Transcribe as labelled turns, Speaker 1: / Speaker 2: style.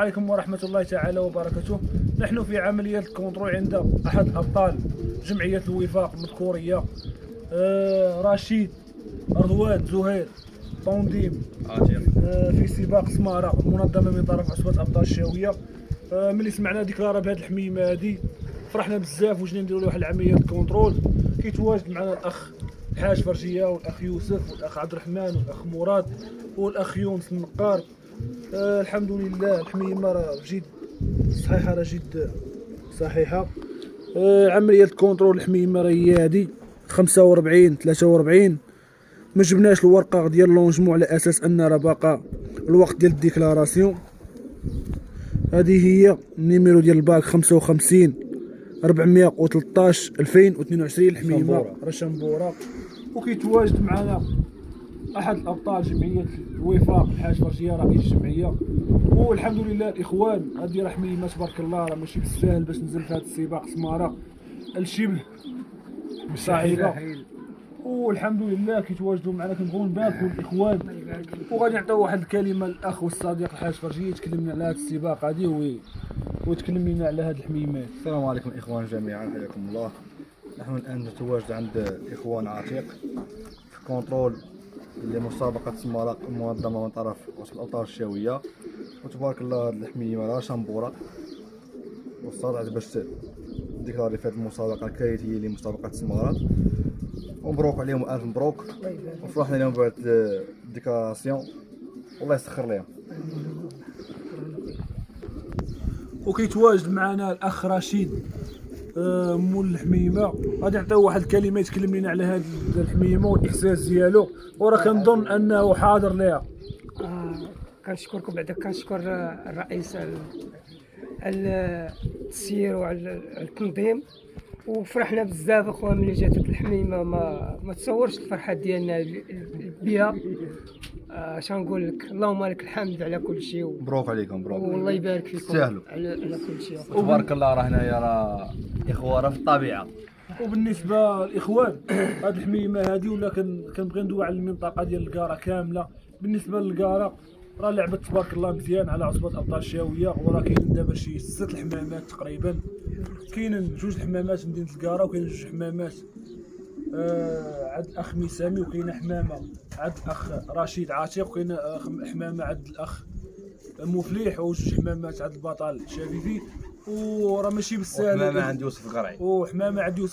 Speaker 1: عليكم ورحمة الله تعالى وبركاته. نحن في عملية كونترول عند أحد أبطال جمعية الوفاق المذكورية، رشيد رضوان زهير طونديم، في سباق سمارة منظمة من طرف عصبة أبطال الشاوية. ملي سمعنا ديكلارا بهذه الحميمة هذه فرحنا بزاف وجينا نديروا له واحد العملية كونترول. كيتواجد معنا الأخ الحاج فرجية والأخ يوسف والأخ عبد الرحمن والأخ مراد والأخ يونس النقار. الحمد لله الحميمة راه جد صحيحة، راه جد صحيحة. عملية كونترول الحميمة راه هي هادي 45 43. ما جبناش الورقة ديال لونجمون على أساس أن راه باقا الوقت ديال الديكلاراسيون. هذه هي النيميرو ديال الباك 55 413 2022 الحميمة راه شنبورة. وكيتواجد معنا احد الابطال جمعيه الوفاق الحاج فرجيه رئيس الجمعيه. والحمد لله الاخوان هذه راه حميمه تبارك الله، راه ماشي بالساهل باش نزل في هذا السباق سماره الشبه صعيبه. والحمد لله كيتواجدوا معنا، كنبغيو نباركوا الاخوان وغادي نعطيو واحد الكلمه للاخ والصديق الحاج فرجيه يتكلم لنا على هذا السباق هذه ويتكلم لنا على هذه الحميمات.
Speaker 2: السلام عليكم الاخوان جميعا، حياكم الله. نحن الان نتواجد عند اخوان عتيق في كونترول لمسابقة سمارة منظمة من طرف وسط الأبطال الشاوية. وتبارك الله هاد الحميمة راه شنبورة وصلت باش ديكلاري في هاد المسابقة كانت هي لمسابقة سمارات. ومبروك عليهم ألف مبروك، وفرحنا لهم بهاد الديكلاراسيون والله يسخر ليهم.
Speaker 1: وكيتواجد معنا الاخ رشيد مول الحميمه، غادي نعطيو واحد الكلمه يتكلم لنا على هذه الحميمه والاحساس ديالو، وراه كنظن انه حاضر ليها.
Speaker 3: كنشكركم بعدا، كنشكر الرئيس على التسيير وعلى التنظيم. وفرحنا بزاف اخويا ملي جات الحميمه، ما تصورش الفرحه ديالنا بها. اش نقول لك، اللهم لك الحمد على كل شيء.
Speaker 2: مبروك عليكم، مبروك
Speaker 3: والله يبارك فيكم
Speaker 2: تستاهلوا
Speaker 3: على كل شيء.
Speaker 4: تبارك الله. راه هنايا راه اخوه راه في الطبيعه.
Speaker 1: وبالنسبه للاخوان هذه الحميمه هذه ولا كنبغي ندوي على المنطقه ديال الكاره كامله. بالنسبه للكاره راه لعبت تبارك الله مزيان على عصبه ابطال الشاويه، وراه كاين دابا شي 6 الحمامات تقريبا. كاينين 2 الحمامات في مدينه الكاره، وكاين 2 حمامات عند الاخ ميسامي، وكاينه حمامه عند الاخ رشيد عتيق، وكاينه حمامه عند الاخ مفليح، وجوج حمامات عند البطل شافيفي. وراه ماشي بالساهل.
Speaker 4: وحمامه عند يوسف القرعي.
Speaker 1: وحمامه عند يوسف